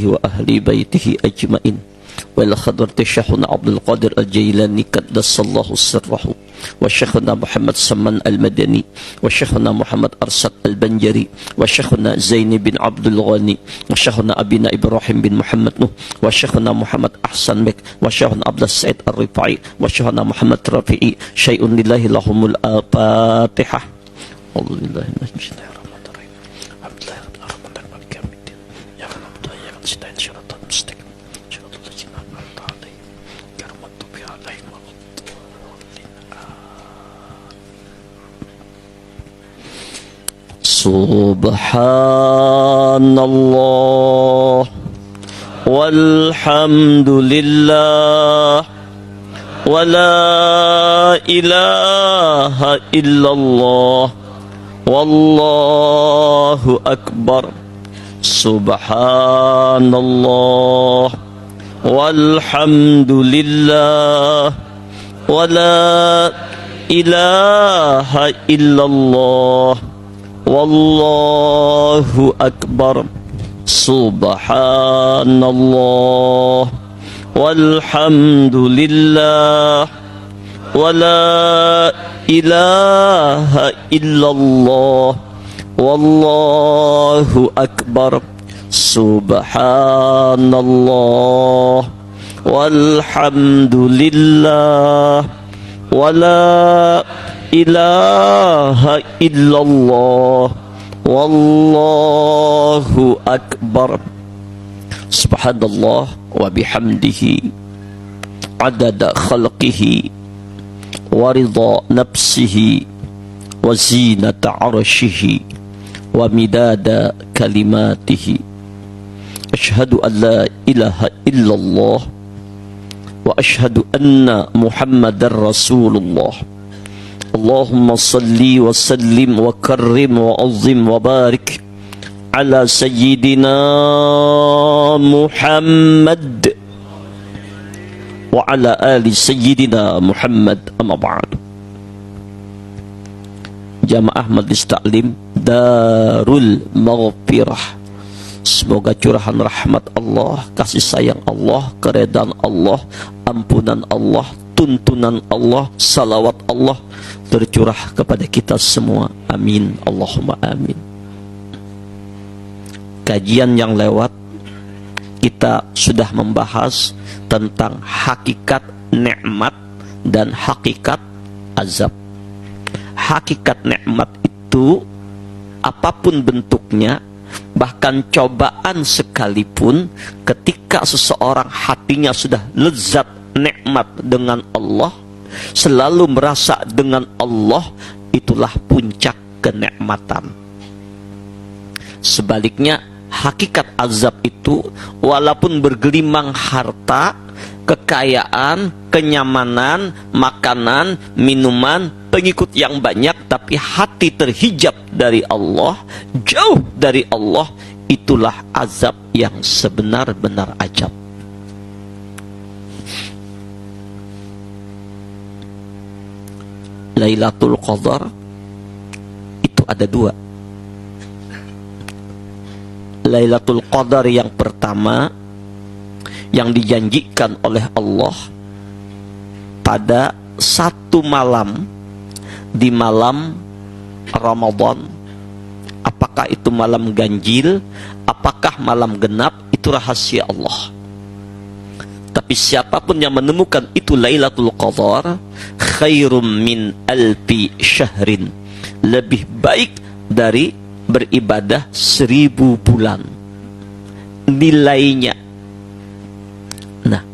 وأهل بيته أجمعين وإلى حضرة شيخنا عبد القادر الجيلاني قدس الله سره وشيخنا محمد سمان المدني وشيخنا محمد أرشد البنجري وشيخنا زين بن عبد الغني وشيخنا أبينا إبراهيم بن محمد نوح وشيخنا محمد أحسن بك وشيخنا عبد السعيد الرفاعي وشيخنا محمد رفيعي شيء لله لهم الفاتحة. أعوذ بالله من الشيطان الرجيم. الحمد لله رب العالمين مالك يوم الدين. إياك نعبد وإياك نستعين صراط المستقيم صراط الذين أنعمت عليهم غير المغضوب عليهم ولا الضالين. سبحان الله والحمد لله ولا إله إلا الله والله أكبر. سبحان الله والحمد لله ولا إله إلا الله والله أكبر. سبحان الله والحمد لله ولا إله إلا الله والله أكبر. سبحان الله والحمد لله ولا إله إلا الله والله أكبر. Subhanallah wa bihamdihi adada khalqihi wa ridha nafsihi wa zinata arshihi wa midada kalimatihi. Ashhadu an la ilaha illallah wa ashhadu anna Muhammadar Rasulullah. Allahumma salli wa sallim wa karrim wa azim wa barik ala sayyidina Muhammad wa ala ali sayyidina Muhammad. Amma ba'du. Jamaah Majlis Taklim Darul Maghfirah, semoga curahan rahmat Allah, kasih sayang Allah, keredaan Allah, ampunan Allah, tuntunan Allah, salawat Allah tercurah kepada kita semua. Amin, Allahumma amin. Kajian yang lewat kita sudah membahas tentang hakikat nikmat dan hakikat azab. Hakikat nikmat itu apapun bentuknya, bahkan cobaan sekalipun, ketika seseorang hatinya sudah lezat nikmat dengan Allah, selalu merasa dengan Allah, itulah puncak kenikmatan. Sebaliknya, hakikat azab itu walaupun bergelimang harta, kekayaan, kenyamanan, makanan, minuman, pengikut yang banyak, tapi hati terhijab dari Allah, jauh dari Allah, itulah azab yang sebenar-benar ajab. Lailatul Qadar itu ada dua. Lailatul Qadar yang pertama yang dijanjikan oleh Allah pada satu malam di malam Ramadan. Apakah itu malam ganjil, apakah malam genap, itu rahasia Allah. Tapi siapapun yang menemukan itu Lailatul Qadar, khairum min alfi syahrin, lebih baik dari beribadah 1000 bulan nilainya. Nah,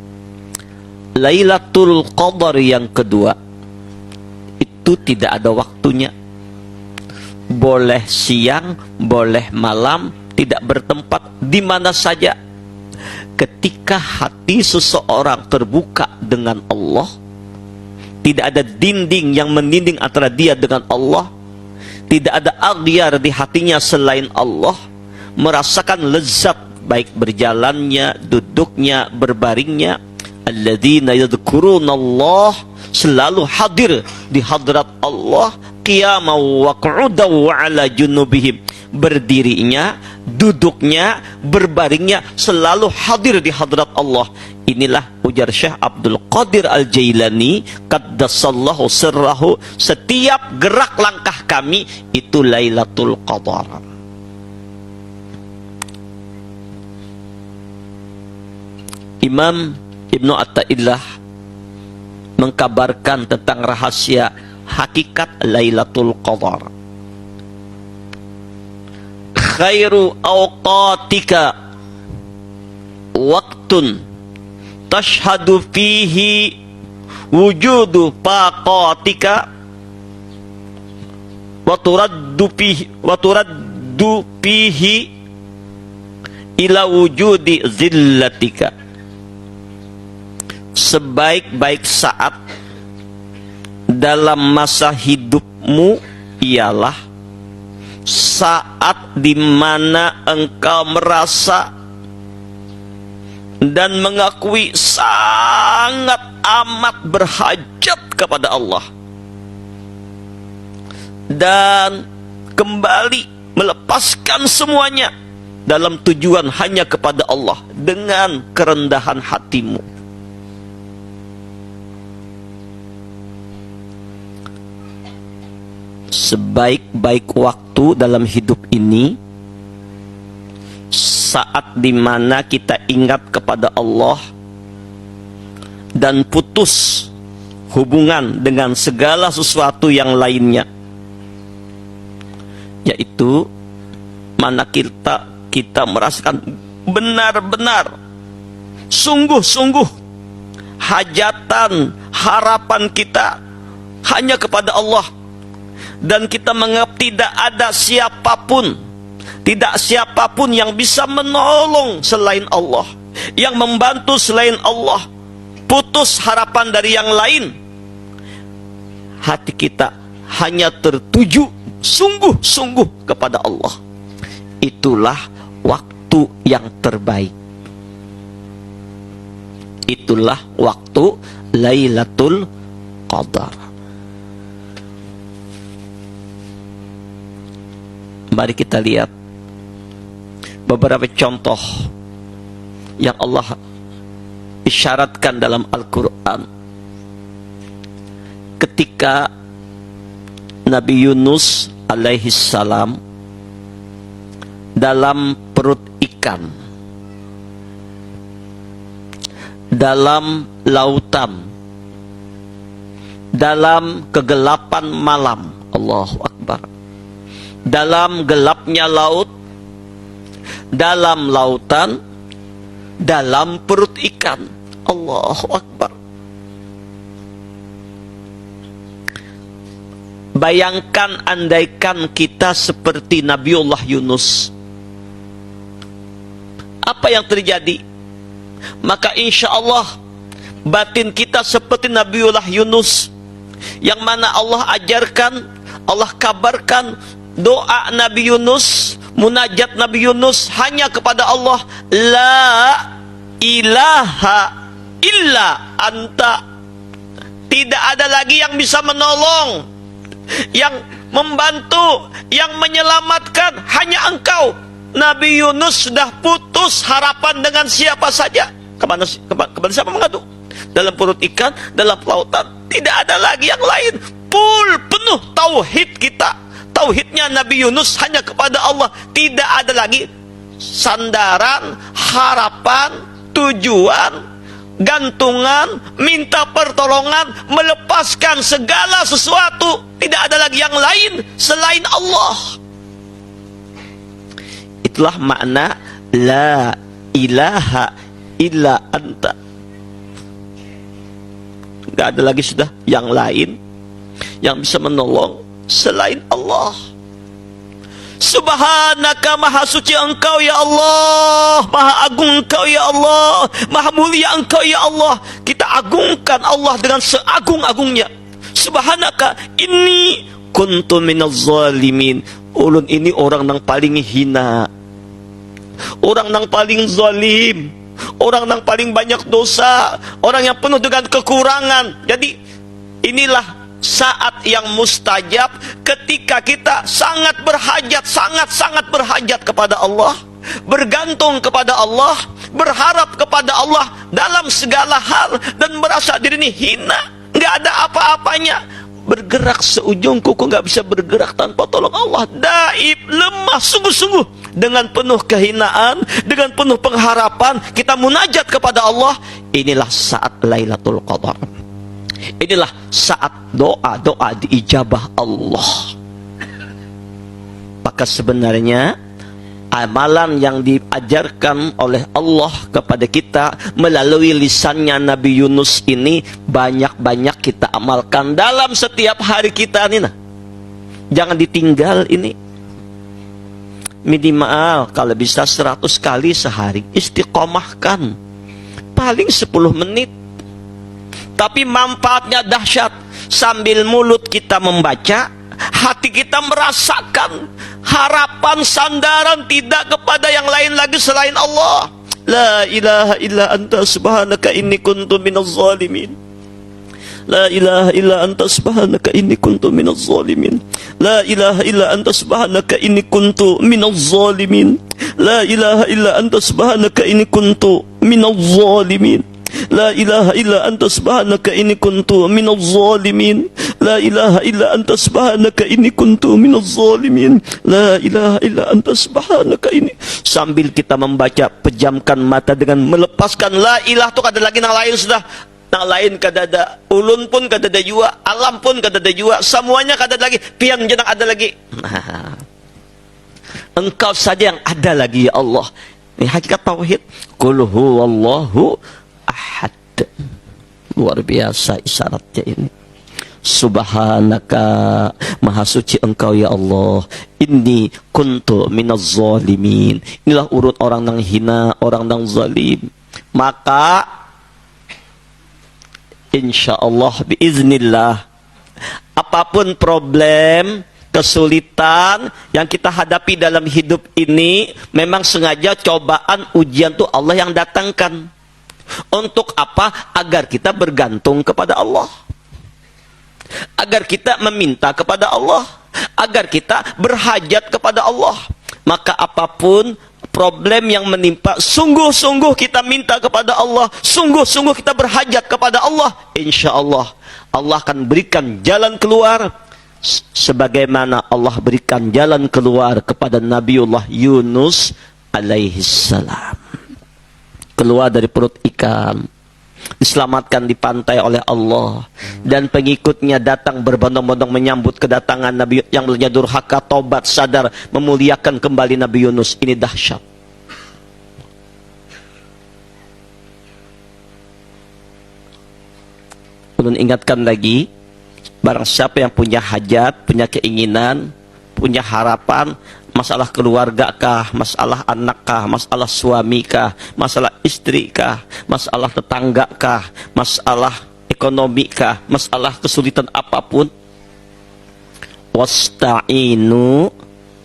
Lailatul Qadar yang kedua itu tidak ada waktunya, boleh siang, boleh malam, tidak bertempat, di mana saja. Ketika hati seseorang terbuka dengan Allah, tidak ada dinding yang meninding antara dia dengan Allah, tidak ada aghyar di hatinya selain Allah, merasakan lezat baik berjalannya, duduknya, berbaringnya. Alladzina yadhkurunallah, selalu hadir di hadrat Allah, qiyaman wa qu'udan wa ala junubihim, berdirinya, duduknya, berbaringnya selalu hadir di hadrat Allah. Inilah ujar Syekh Abdul Qadir Al-Jailani qaddasallahu sirrahu, setiap gerak langkah kami itu Lailatul Qadar. Imam Ibnu Atta'illah mengkabarkan tentang rahasia hakikat Lailatul Qadar. Khairu awqatika waktun tashhadu fihi wujudu faqatika wa turaddu fihi ila wujudi zillatika. Sebaik-baik saat dalam masa hidupmu ialah saat di mana engkau merasa dan mengakui sangat amat berhajat kepada Allah, dan kembali melepaskan semuanya dalam tujuan hanya kepada Allah dengan kerendahan hatimu. Sebaik-baik waktu dalam hidup ini saat dimana kita ingat kepada Allah dan putus hubungan dengan segala sesuatu yang lainnya, yaitu mana kita merasakan benar-benar sungguh-sungguh hajatan, harapan kita hanya kepada Allah, dan kita menganggap tidak ada siapapun, tidak siapapun yang bisa menolong selain Allah, yang membantu selain Allah, putus harapan dari yang lain. Hati kita hanya tertuju sungguh-sungguh kepada Allah. Itulah waktu yang terbaik. Itulah waktu Lailatul Qadar. Mari kita lihat beberapa contoh yang Allah isyaratkan dalam Al-Quran. Ketika Nabi Yunus alaihi salam dalam perut ikan, dalam lautan, dalam kegelapan malam, Allahu Akbar, dalam gelapnya laut, dalam lautan, dalam perut ikan, Allahu Akbar. Bayangkan andaikan kita seperti Nabiullah Yunus, apa yang terjadi? Maka insya Allah batin kita seperti Nabiullah Yunus, yang mana Allah ajarkan, Allah kabarkan doa Nabi Yunus, munajat Nabi Yunus hanya kepada Allah, la ilaha illa anta. Tidak ada lagi yang bisa menolong, yang membantu, yang menyelamatkan, hanya Engkau. Nabi Yunus sudah putus harapan dengan siapa saja. Kepada siapa mengadu? Dalam perut ikan, dalam lautan, tidak ada lagi yang lain. Penuh tauhid kita. Tauhidnya Nabi Yunus hanya kepada Allah. Tidak ada lagi sandaran, harapan, tujuan, gantungan, minta pertolongan, melepaskan segala sesuatu. Tidak ada lagi yang lain selain Allah. Itulah makna la ilaha illa anta. Gak ada lagi sudah yang lain yang bisa menolong selain Allah. Subhanaka, maha suci Engkau ya Allah, maha agung Engkau ya Allah, maha mulia Engkau ya Allah. Kita agungkan Allah dengan seagung-agungnya. Subhanaka inni kuntu minaz zalimin. Ulun ini orang yang paling hina, orang yang paling zalim, orang yang paling banyak dosa, orang yang penuh dengan kekurangan. Jadi inilah saat yang mustajab ketika kita sangat berhajat, sangat berhajat kepada Allah, bergantung kepada Allah, berharap kepada Allah dalam segala hal, dan merasa diri ini hina, nggak ada apa-apanya, bergerak seujung kuku, nggak bisa bergerak tanpa tolong Allah, daib, lemah, sungguh-sungguh dengan penuh kehinaan, dengan penuh pengharapan kita munajat kepada Allah. Inilah saat Lailatul Qadar. Inilah saat doa-doa diijabah Allah. Maka sebenarnya amalan yang diajarkan oleh Allah kepada kita melalui lisannya Nabi Yunus ini banyak-banyak kita amalkan dalam setiap hari kita nih. Nah, jangan ditinggal ini. Minimal kalau bisa 100 kali sehari, istiqomahkan paling 10 menit. Tapi manfaatnya dahsyat. Sambil mulut kita membaca, hati kita merasakan harapan, sandaran tidak kepada yang lain lagi selain Allah. La ilaha illa anta subhanaka inni kuntu minaz zalimin. La ilaha illa anta subhanaka inni kuntu minaz zalimin. La ilaha illa anta subhanaka inni kuntu minaz zalimin. La ilaha illa anta subhanaka inni kuntu minaz zalimin. La ilaha illa anta subhanaka inni kuntu minaz zalimin. La ilaha illa anta subhanaka inni kuntu minaz zalimin. La ilaha illa anta subhanaka inni. Sambil kita membaca, pejamkan mata dengan melepaskan la ilah tu kada lagi nang lain sudah. Nang lain kada ada, ulun pun kada ada jua, alam pun kada ada jua, semuanya kada ada lagi, piang jenang ada lagi. Engkau saja yang ada lagi ya Allah. Ini hakikat tauhid. Qul huwallahu ahad. Luar biasa isyaratnya ini. Subhanaka, maha suci engkau ya Allah, inni kuntu minaz zalimin. Inilah urut orang yang hina, orang yang zalim. Maka insyaallah biiznillah, apapun problem, kesulitan yang kita hadapi dalam hidup ini, memang sengaja cobaan, ujian tuh Allah yang datangkan. Untuk apa? Agar kita bergantung kepada Allah, agar kita meminta kepada Allah, agar kita berhajat kepada Allah. Maka apapun problem yang menimpa, sungguh-sungguh kita minta kepada Allah, sungguh-sungguh kita berhajat kepada Allah, insya Allah Allah akan berikan jalan keluar, sebagaimana Allah berikan jalan keluar kepada Nabiullah Yunus alaihissalam. Keluar dari perut ikan, diselamatkan di pantai oleh Allah, dan pengikutnya datang berbondong-bondong menyambut kedatangan Nabi yang bernya durhaka, tobat, sadar, memuliakan kembali Nabi Yunus. Ini dahsyat. Ulun ingatkan lagi, barang siapa yang punya hajat, punya keinginan, punya harapan, masalah keluarga kah, masalah anak kah, masalah suami kah, masalah istri kah, masalah tetangga kah, masalah ekonomi kah, masalah kesulitan apapun, wasta'inu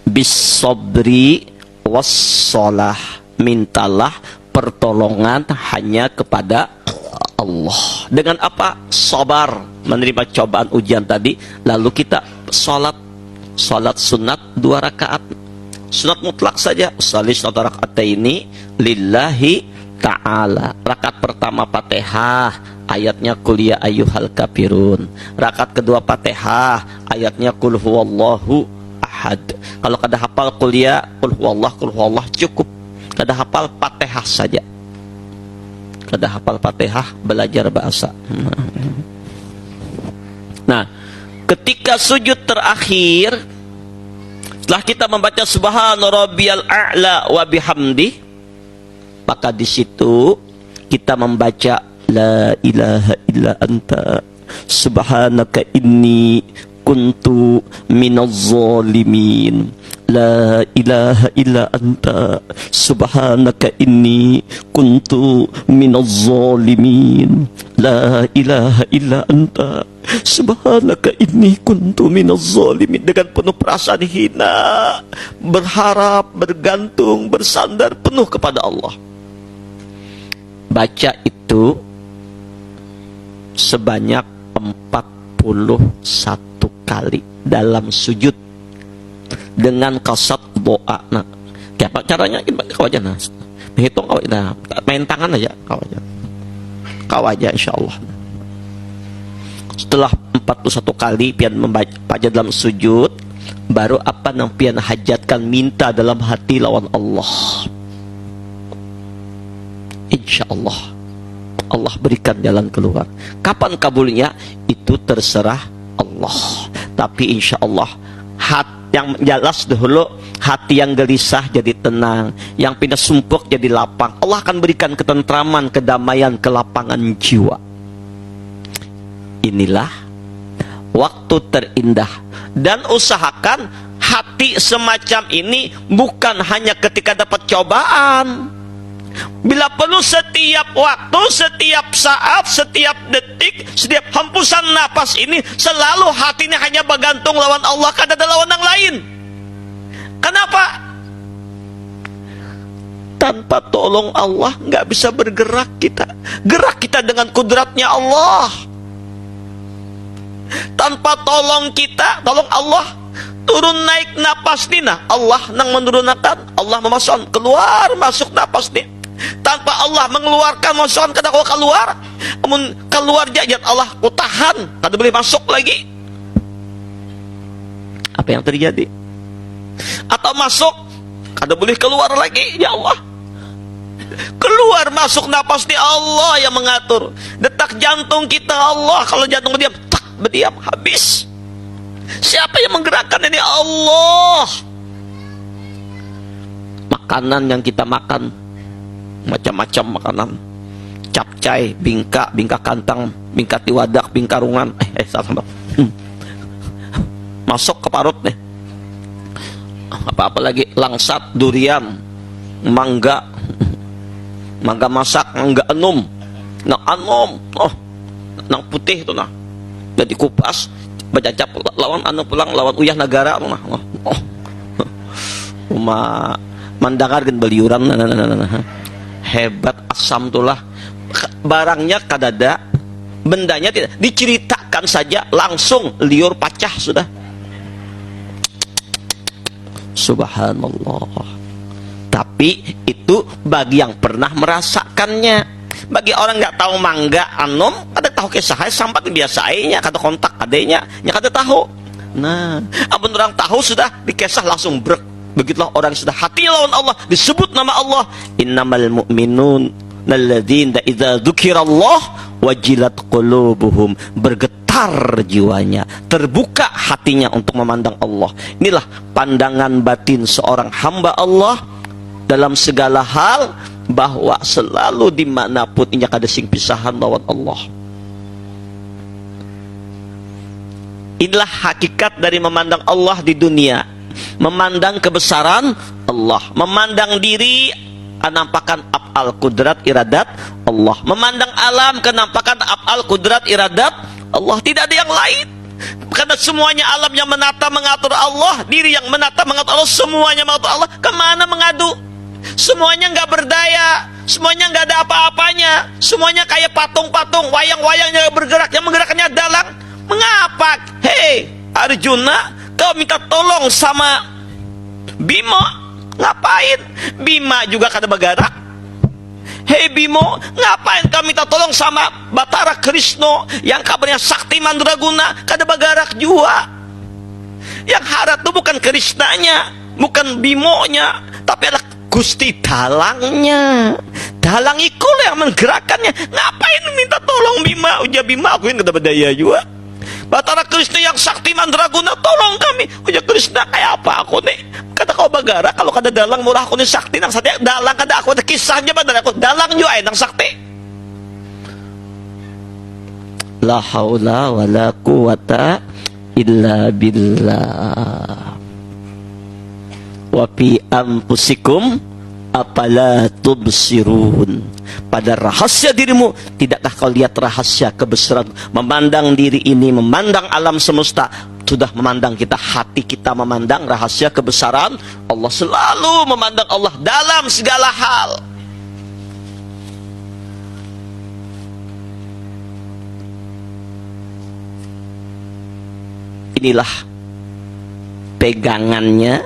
bis-sabri was-shalah, mintalah pertolongan hanya kepada Allah. Dengan apa? Sabar, menerima cobaan ujian tadi, lalu kita salat sunat 2 rakaat, sunat mutlak saja. Usalli sunat rakaataini lillahi ta'ala. Rakaat pertama Fatihah, ayatnya qul ya ayyuhal kafirun. Rakaat kedua Fatihah, ayatnya qul huwallahu ahad. Kalau kada hafal qul huwallah cukup. Kada hafal Fatihah saja. Kada hafal Fatihah, belajar bahasa. Nah, ketika sujud terakhir, setelah kita membaca subhana rabbiyal a'la wa bihamdi, maka di situ kita membaca la ilaha illa anta subhanaka inni kuntu minaz zalimin. La ilaha illa anta subhanaka inni kuntu minaz zalimin. La ilaha illa anta subhanaka inni kuntu minaz zalimin. Dengan penuh perasaan hina, berharap, bergantung, bersandar penuh kepada Allah. Baca itu sebanyak 40 kali dalam sujud dengan kasat doa. Nah, kayak caranya kau aja nah. Menghitung kau nah, main tangan aja kau aja. Kau aja insyaallah. Setelah 41 kali pian membaca dalam sujud, baru apa yang pian hajatkan minta dalam hati lawan Allah. Insyaallah Allah berikan jalan keluar. Kapan kabulnya itu terserah Allah. Tapi insyaallah hati yang jelas dahulu, hati yang gelisah jadi tenang, yang pindah sumpuk jadi lapang. Allah akan berikan ketentraman, kedamaian, kelapangan jiwa. Inilah waktu terindah. Dan usahakan hati semacam ini bukan hanya ketika dapat cobaan. Bila perlu setiap waktu, setiap saat, setiap detik, setiap hembusan napas ini selalu hatinya hanya bergantung lawan Allah, kada ada lawan yang lain. Kenapa? Tanpa tolong Allah nggak bisa bergerak kita. Gerak kita dengan kudratnya Allah. Tanpa tolong kita, tolong Allah, turun naik napas nina, Allah nang menurunkan, Allah memasukkan, keluar masuk napas ni. Tanpa Allah mengeluarkan, masukkan kada kau keluar, namun keluar jajat Allah ku tahan, kada boleh masuk lagi. Apa yang terjadi? Atau masuk, kada boleh keluar lagi, ya Allah. Keluar masuk napas ni Allah yang mengatur. Detak jantung kita Allah, kalau jantung berdiam, tak berdiam, habis. Siapa yang menggerakkan ini? Allah. Makanan yang kita makan, macam-macam makanan, capcay, bingka kantang, bingka tiwadak, bingka rungan, salah masuk ke parut nih. Apa-apa lagi, langsat, durian, mangga masak, mangga enum, oh, nang putih itu nah, jadi kupas, bacacap lawan pulang lawan uyah negara nah, mandangar gen beliuran, hebat asam tulah, barangnya kadada, bendanya tidak diceritakan saja langsung liur pacah sudah. Subhanallah. Tapi itu bagi yang pernah merasakannya. Bagi orang nggak tahu mangga anom, ada tahu kisah sampai biasanya kata kontak adanya, nya kata tahu. Nah, abang orang tahu sudah dikisah langsung brek. Begitulah orang sudah hati lawan Allah, disebut nama Allah. Innamal mu'minun alladzina idza dzukirallah wajilat qulubuhum, bergetar jiwanya, terbuka hatinya untuk memandang Allah. Inilah pandangan batin seorang hamba Allah dalam segala hal, bahwa selalu dimanapun inya kada sing pisahan lawan Allah. Inilah hakikat dari memandang Allah di dunia. Memandang kebesaran Allah, memandang diri, kenampakan af'al kudrat iradat Allah, memandang alam, kenampakan af'al kudrat iradat Allah. Tidak ada yang lain, karena semuanya alam yang menata mengatur Allah, diri yang menata mengatur Allah, semuanya mengatur Allah. Kemana mengadu? Semuanya nggak berdaya, semuanya nggak ada apa-apanya, semuanya kayak patung-patung, wayang-wayangnya bergerak, yang menggerakkannya dalang. Mengapa? Hei Arjuna, kau minta tolong sama Bima, ngapain? Bima juga kada bergerak. Hei Bimo, ngapain kau minta tolong sama Batara Krishna yang kabarnya sakti mandraguna, kada bergerak juga. Yang harat itu bukan Krishnanya, bukan Bimonya, tapi adalah Gusti dalangnya. Dalang ikulah yang menggerakkannya. Ngapain minta tolong Bima? Uja Bima, aku yang kada berdaya juga. Batara Krishna yang sakti mandraguna, tolong kami. Uja Krishna, kayak apa aku nih? Kata kau bagara, kalau kada dalang murah aku nih sakti nang sakti. Dalang kada aku, ada kisahnya ba dari aku. Dalang juga nang sakti. La haula wala quwata illa billah. Wa fi anfusikum apala tubsirun. Pada rahasia dirimu, tidakkah kau lihat rahasia kebesaran? Memandang diri ini, memandang alam semesta, sudah memandang kita, hati kita memandang rahasia kebesaran Allah. Selalu memandang Allah dalam segala hal. inilah pegangannya,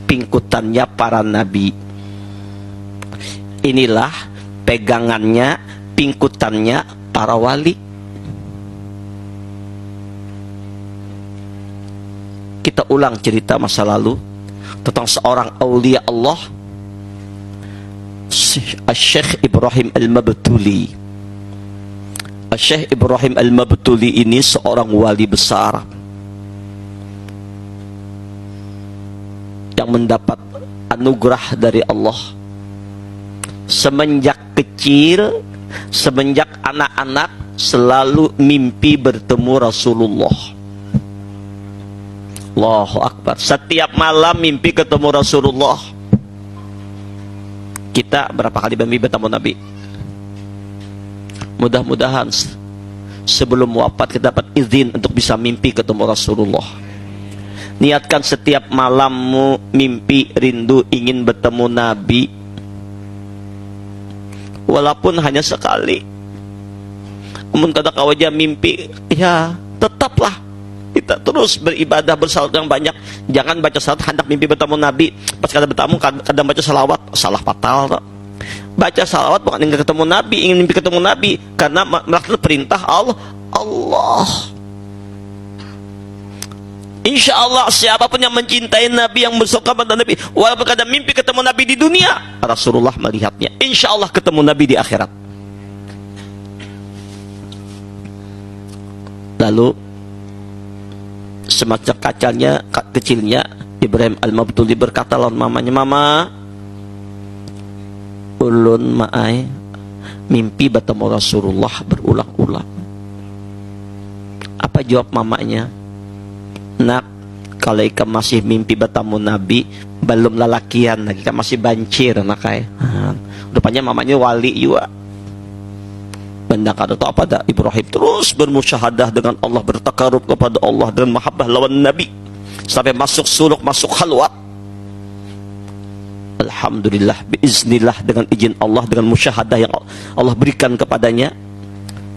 pingkutannya para nabi. Inilah pegangannya, pingkutannya para wali. Kita ulang cerita masa lalu tentang seorang aulia Allah, Syekh Ibrahim Al-Mabtuli. Syekh Ibrahim Al-Mabtuli ini seorang wali besar yang mendapat anugerah dari Allah. Semenjak kecil, semenjak anak-anak, selalu mimpi bertemu Rasulullah. Allahu Akbar. Setiap malam mimpi ketemu Rasulullah. Kita berapa kali mimpi bertemu Nabi? Mudah-mudahan sebelum wafat kita dapat izin untuk bisa mimpi ketemu Rasulullah. Niatkan setiap malammu mimpi rindu ingin bertemu Nabi, walaupun hanya sekali. Namun kata kau aja mimpi, ya tetaplah kita terus beribadah bersalawat yang banyak. Jangan baca salawat hendak mimpi bertemu Nabi, pas kada bertemu kadang baca salawat, salah fatal tak? Baca salawat bukan ingin ketemu Nabi, ingin mimpi ketemu Nabi, karena melaksanakan perintah Allah. Insya Allah siapapun yang mencintai Nabi, yang bersuka pada Nabi, walaupun kadang mimpi ketemu Nabi di dunia, Rasulullah melihatnya. Insya Allah ketemu Nabi di akhirat. Lalu semacam kecilnya Ibrahim Al-Mabtuli berkata lawan mamanya, "Mama, ulun maai mimpi bertemu Rasulullah berulang-ulang." Apa jawab mamanya? "Nak, kalau ika masih mimpi bertemu Nabi, belum lalakian lagi, ika masih bancir nak ay." Rupanya mamanya wali juga. Benda kata itu apa dah? Ibrahim terus bermusyahadah dengan Allah, bertakarub kepada Allah dengan mahabbah lawan Nabi sampai masuk suluk, masuk khalwat. Alhamdulillah, biiznillah, dengan izin Allah, dengan musyahadah yang Allah berikan kepadanya,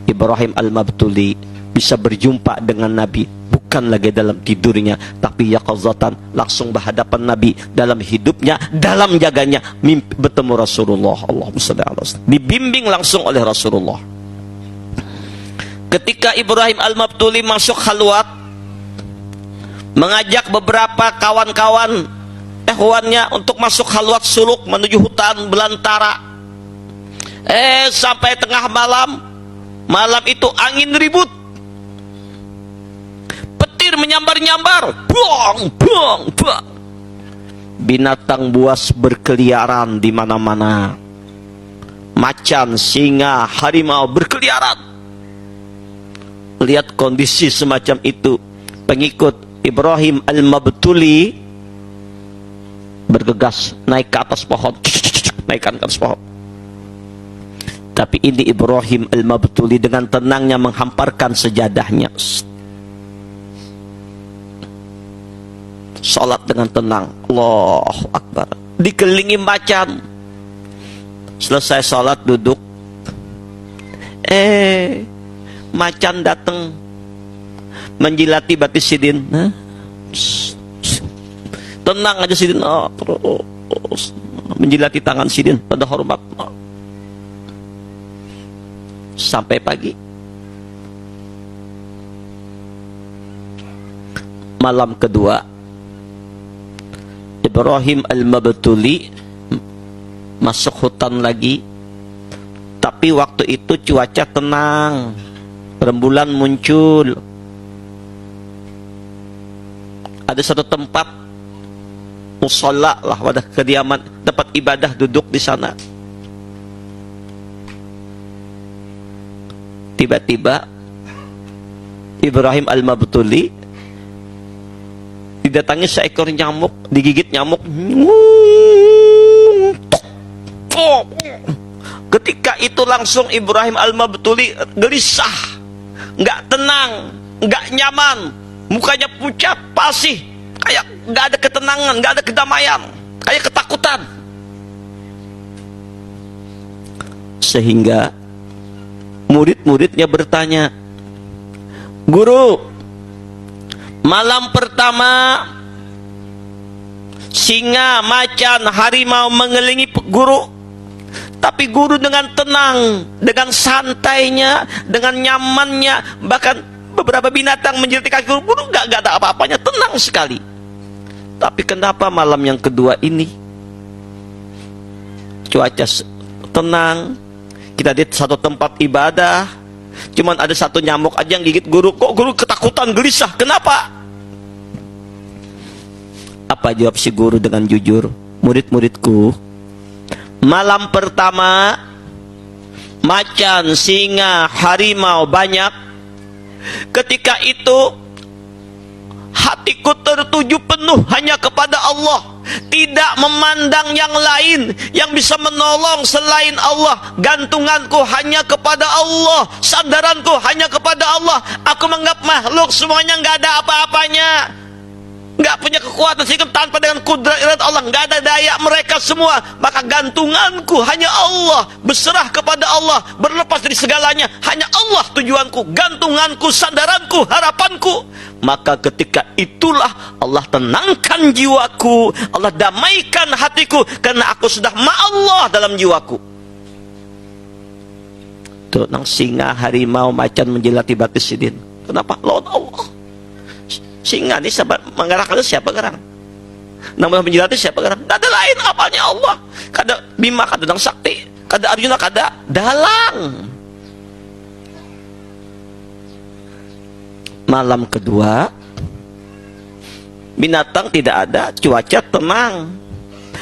Ibrahim Al-Mabtuli bisa berjumpa dengan Nabi, bukan lagi dalam tidurnya, tapi yaqazatan, langsung berhadapan Nabi dalam hidupnya, dalam jaganya, mimpi bertemu Rasulullah. Allahumma shalli ala Rasul, dibimbing langsung oleh Rasulullah. Ketika Ibrahim Al-Mabtuli masuk khalwat, mengajak beberapa kawan-kawan ikhwannya untuk masuk khalwat suluk menuju hutan belantara. Sampai tengah malam, malam itu angin ribut, petir menyambar-nyambar, buang, buang, buang. Binatang buas berkeliaran di mana-mana. Macan, singa, harimau berkeliaran. Lihat kondisi semacam itu, pengikut Ibrahim Al-Mabtuli bergegas naik ke atas pohon, naikkan ke atas pohon. Tapi ini Ibrahim Al-Mabtuli dengan tenangnya menghamparkan sejadahnya, salat dengan tenang, Allahu Akbar, dikelilingi macan. Selesai salat duduk, macan datang menjilati batis Sidin. Tenang aja Sidin, terus menjilati tangan Sidin pada hormat. Sampai pagi. Malam kedua, Ibrahim Al-Mabtuli masuk hutan lagi, tapi waktu itu cuaca tenang, rembulan muncul. Ada satu tempat musholla lah, wadah kediaman, tempat ibadah, duduk di sana. Tiba-tiba Ibrahim Al-Mabtuli didatangi seekor nyamuk, digigit nyamuk. Ketika itu langsung Ibrahim Al-Mabtuli gelisah, nggak tenang, nggak nyaman, mukanya pucat, pasih, kayak nggak ada ketenangan, nggak ada kedamaian, kayak ketakutan. Sehingga murid-muridnya bertanya, "Guru, Malam pertama, singa, macan, harimau mengelilingi guru. Tapi guru dengan tenang, dengan santainya, dengan nyamannya. Bahkan beberapa binatang menjeliti kaki guru, guru gak ada apa-apanya, tenang sekali. Tapi kenapa malam yang kedua ini cuaca tenang, kita di satu tempat ibadah, cuman ada satu nyamuk aja yang gigit guru. Kok guru ketakutan, gelisah, kenapa? Apa jawab si guru dengan jujur? Murid-muridku, malam pertama macan, singa, harimau banyak. Ketika itu hatiku tertuju penuh hanya kepada Allah, tidak memandang yang lain yang bisa menolong selain Allah. Gantunganku hanya kepada Allah, sandaranku hanya kepada Allah. Aku menganggap makhluk semuanya nggak ada apa-apanya, nggak punya kekuatan, sehingga tanpa dengan kudrat iradat Allah nggak ada daya mereka semua. Maka gantunganku hanya Allah, berserah kepada Allah, berlepas dari segalanya. Hanya Allah tujuanku, gantunganku, sandaranku, harapanku. Maka ketika itulah Allah tenangkan jiwaku, Allah damaikan hatiku, karena aku sudah ma'allah dalam jiwaku. Tuh, nang singa, harimau, macan menjelati batu sidin. Kenapa? Lawan Allah. Singa ini menggerakkan siapa gerang? Namun menjelati siapa gerang? Tidak ada lain apanya Allah. Kada Bima, kada Dang Sakti, kada Arjuna, kada Dalang. Malam kedua, binatang tidak ada, cuaca tenang,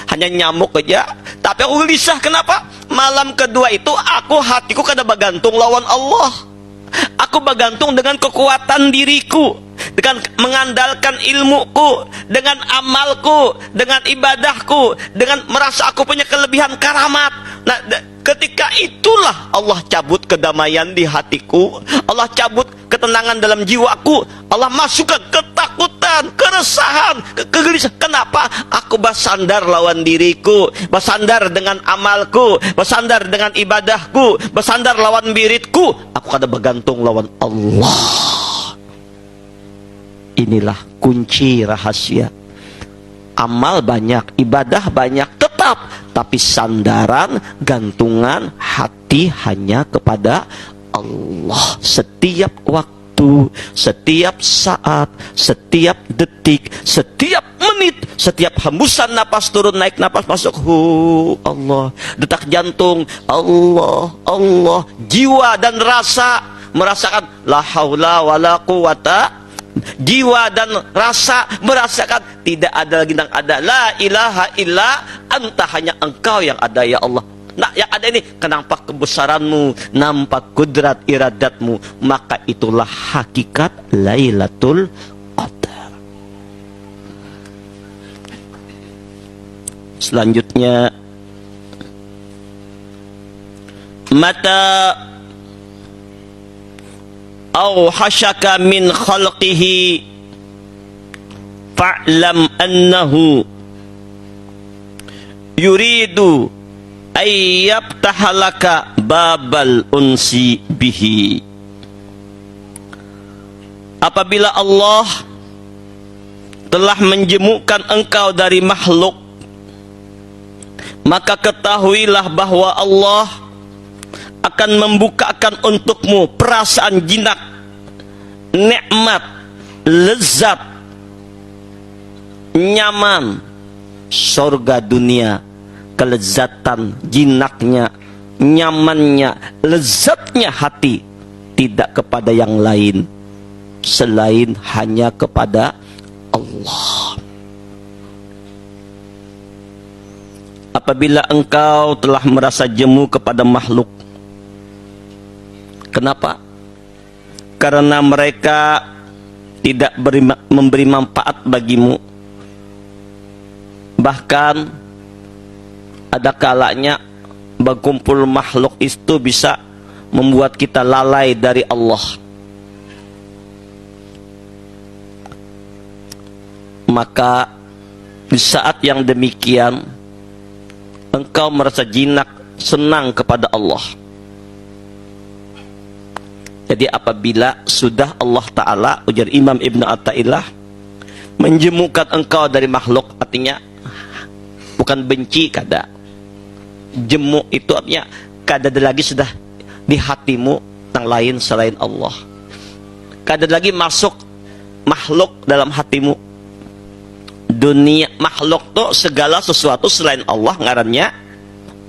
hanya nyamuk aja. Tapi aku gelisah, kenapa? Malam kedua itu hatiku kada bergantung lawan Allah. Aku bergantung dengan kekuatan diriku, dengan mengandalkan ilmuku, dengan amalku, dengan ibadahku, dengan merasa aku punya kelebihan karamat. Nah, ketika itulah Allah cabut kedamaian di hatiku, Allah cabut ketenangan dalam jiwaku, Allah masukkan ketakutan, keresahan, kegelisahan. Kenapa? Aku bersandar lawan diriku, bersandar dengan amalku, bersandar dengan ibadahku, bersandar lawan biritku. Aku kada bergantung lawan Allah. Inilah kunci rahasia. Amal banyak, ibadah banyak, tetap, tapi sandaran, gantungan hati hanya kepada Allah. Setiap waktu, setiap saat, setiap detik, setiap menit, setiap hembusan napas turun, naik napas masuk, Allah. Detak jantung, Allah, Allah. Jiwa dan rasa merasakan la haula wala quwata. Jiwa dan rasa merasakan tidak ada lagi yang ada, la ilaha illa anta, hanya engkau yang ada ya Allah. Nah, yang ada ini kenapa kebesaranmu, nampak kudrat iradatmu. Maka itulah hakikat Lailatul Qadar. Selanjutnya, mata awhashaka min khalqihi fa'lam annahu yuridu ayyabtahalaka babal unsi bihi. Apabila Allah telah menjemukkan engkau dari makhluk, maka ketahuilah bahwa Allah akan membukakan untukmu perasaan jinak, nikmat, lezat, nyaman, surga dunia, kelezatan jinaknya, nyamannya, lezatnya hati tidak kepada yang lain selain hanya kepada Allah. Apabila engkau telah merasa jemu kepada makhluk, kenapa? Karena mereka tidak memberi manfaat bagimu. Bahkan ada kalanya berkumpul makhluk itu bisa membuat kita lalai dari Allah. Maka di saat yang demikian engkau merasa jinak, senang kepada Allah. Jadi apabila sudah Allah Ta'ala, ujar Imam Ibn Atta'illah, menjemukan engkau dari makhluk, artinya bukan benci kada. Jemu itu artinya kada ada lagi sudah di hatimu yang lain selain Allah. Kada lagi masuk makhluk dalam hatimu. Dunia makhluk tuh segala sesuatu selain Allah ngarannya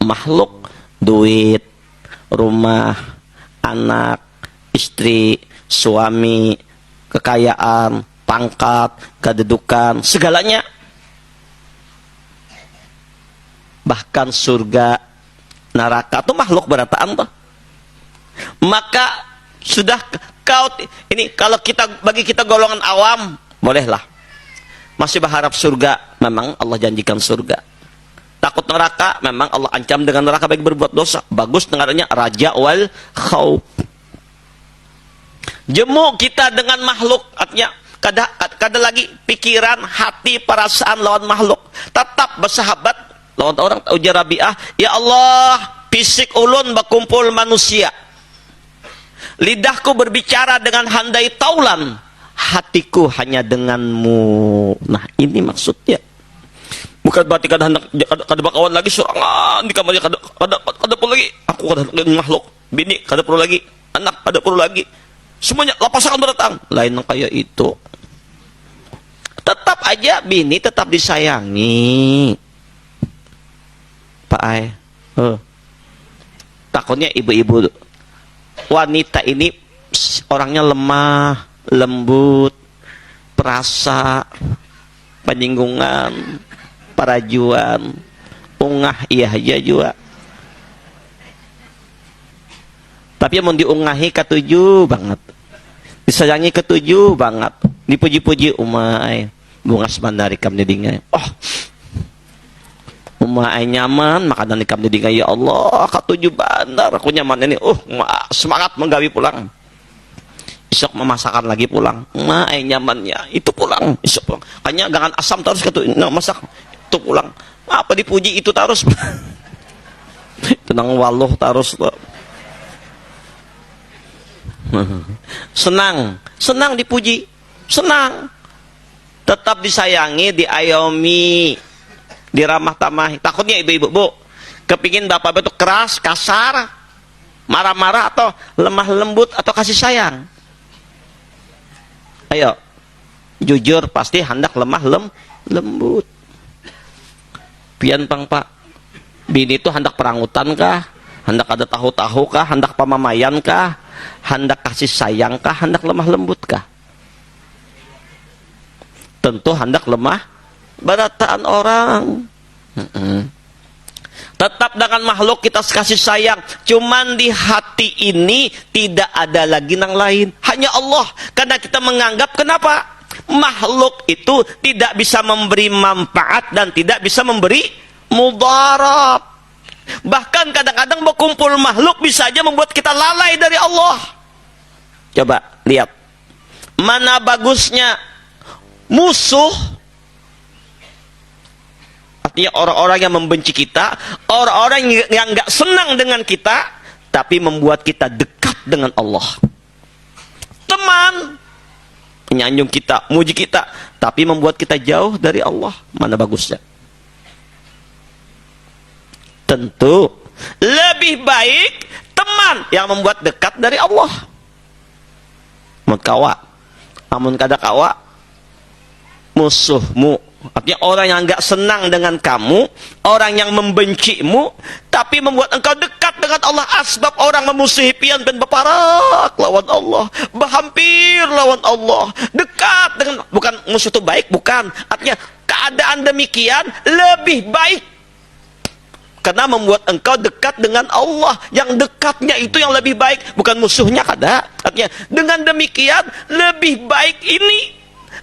makhluk. Duit, rumah, anak, istri, suami, kekayaan, pangkat, kedudukan, segalanya. Bahkan surga, neraka itu makhluk berataan tuh. Maka sudah kau ini kalau bagi kita golongan awam bolehlah masih berharap surga, memang Allah janjikan surga. Takut neraka, memang Allah ancam dengan neraka bagi berbuat dosa. Bagus dengarannya raja wal khauf. Jemu kita dengan makhluk, artinya kada lagi pikiran, hati, perasaan lawan makhluk. Tetap bersahabat lawan orang. Ujar Rabi'ah, ya Allah, fisik ulun berkumpul manusia. Lidahku berbicara dengan handai taulan, hatiku hanya denganmu. Nah, ini maksudnya. Bukan berarti kada bakawan lagi sorangan di kamarnya, kada perlu lagi. Aku kada makhluk, bini kada perlu lagi, anak kada perlu lagi. Semuanya lapas akan berdatang. Lain yang kayak itu. Tetap aja bini tetap disayangi. Pak Ai. Takutnya ibu-ibu wanita ini orangnya lemah, lembut, perasa, penyinggungan, parajuan, ungah iya aja juga. Tapi mau diungahi ketujuh banget, disayangi ketujuh banget, dipuji-puji umai, bunga semandari kam didingai. Oh, umai nyaman makanan ikam didingai, ya Allah ketujuh bandar, aku nyaman ini. Semangat menggawi pulang. Isok memasakan lagi pulang, nyamannya itu pulang, isok pulang. Kayaknya jangan asam terus ketujuh, masak. Itu pulang apa dipuji itu terus. Tenang waluh terus tuh. Senang dipuji, senang, tetap disayangi, diayomi, diramah tamahi. Takutnya ibu-ibu bu kepingin bapak betul keras, kasar, marah-marah, atau lemah lembut, atau kasih sayang. Ayo jujur, pasti hendak lemah lembut. Pian pang pak, bini itu hendak perangutan kah, hendak ada tahu-tahu kah, hendak pamamayan kah, hendak kasih sayang kah, hendak lemah lembut kah? Tentu hendak lemah berataan orang. Tetap dengan makhluk kita kasih sayang, cuman di hati ini tidak ada lagi yang lain, hanya Allah. Karena kita menganggap, kenapa? Makhluk itu tidak bisa memberi manfaat dan tidak bisa memberi mudarat. Bahkan kadang-kadang berkumpul makhluk bisa aja membuat kita lalai dari Allah. Coba lihat mana bagusnya musuh, artinya orang-orang yang membenci kita, orang-orang yang nggak senang dengan kita, tapi membuat kita dekat dengan Allah. Teman nyanjung kita, muji kita, tapi membuat kita jauh dari Allah. Mana bagusnya? Tentu lebih baik teman yang membuat dekat dari Allah. Mun kawa, amun kada kawa, musuhmu, artinya orang yang enggak senang dengan kamu, orang yang membencimu, tapi membuat engkau dekat dengan Allah. Asbab orang memusuhi pian ben beparak lawan Allah, berhampir lawan Allah, dekat dengan, bukan musuh itu baik, bukan, artinya keadaan demikian lebih baik karena membuat engkau dekat dengan Allah. Yang dekatnya itu yang lebih baik, bukan musuhnya kada. Artinya dengan demikian lebih baik ini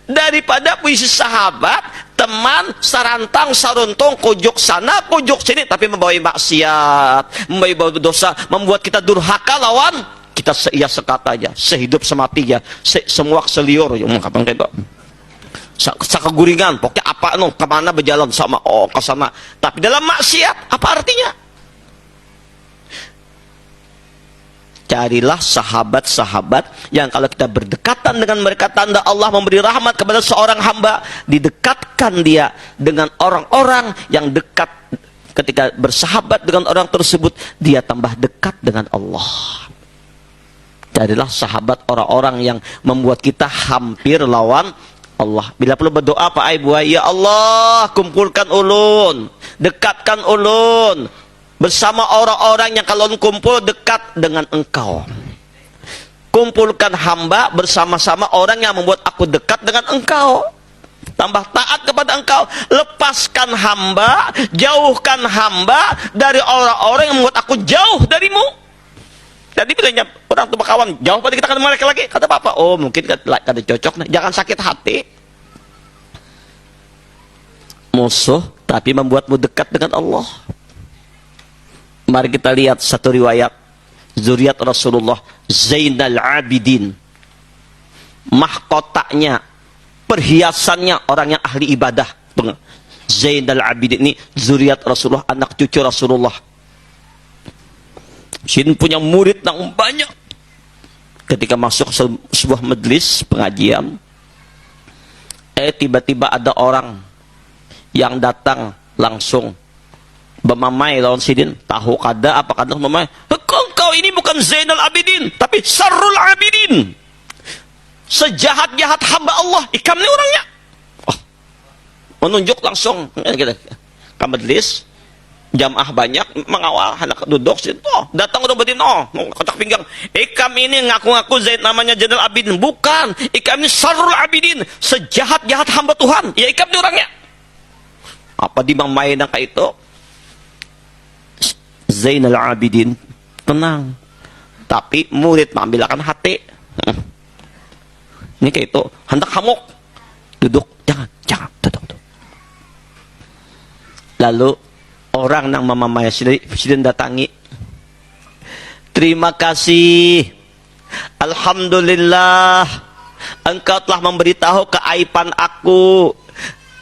daripada puisi sahabat, teman, sarantang, saruntung, kujok sana, kujok sini, tapi membawa maksiat, membawa dosa, membuat kita durhaka lawan kita. Seia sekata aja, sehidup semati ya, semua seliur yang kapan itu. Sakaguringan, pokoknya apa no, kemana berjalan sama, oh ke sana, tapi dalam maksiat, apa artinya? Carilah sahabat-sahabat yang kalau kita berdekatan dengan mereka, tanda Allah memberi rahmat kepada seorang hamba, didekatkan dia dengan orang-orang yang dekat. Ketika bersahabat dengan orang tersebut, dia tambah dekat dengan Allah. Carilah sahabat orang-orang yang membuat kita hampir lawan Allah. Bila perlu berdoa Pak Ibu, ya Allah, kumpulkan ulun, dekatkan ulun bersama orang-orang yang kalau kumpul dekat dengan engkau. Kumpulkan hamba bersama-sama orang yang membuat aku dekat dengan engkau, tambah taat kepada engkau. Lepaskan hamba, jauhkan hamba dari orang-orang yang membuat aku jauh darimu. Jadi bilangnya orang tuh kawan jauh pada kita, kata mereka lagi, kata Bapak, oh mungkin kada cocok, jangan sakit hati. Musuh tapi membuatmu dekat dengan Allah. Mari kita lihat satu riwayat zuriat Rasulullah, Zainal Abidin, mahkotanya, perhiasannya orang yang ahli ibadah. Zainal Abidin ini zuriat Rasulullah, anak cucu Rasulullah. Sin punya murid yang banyak. Ketika masuk sebuah majelis pengajian, tiba-tiba ada orang yang datang langsung bermamai lawan sidin, tahu kada apa kada mamai, kau ini bukan Zainal Abidin tapi Sarrul Abidin, sejahat-jahat hamba Allah, ikam ni orangnya. Oh, menunjuk langsung ke majelis, jamaah banyak mengawal, anak duduk situ, datang udah berdiri, kocak pinggang, ikam ini ngaku-ngaku Zaid namanya Zainal Abidin, bukan, ikam ini Sarrul Abidin, sejahat-jahat hamba Tuhan, ya ikam ni orangnya. Apa dimamain kayak itu? Zainal Abidin tenang, tapi murid mengambilkan hati. Ini kayak itu, hendak hamuk, duduk, jangan, duduk. Lalu orang yang memamai sidin datangi, terima kasih, alhamdulillah, engkau telah memberitahu keaiban aku.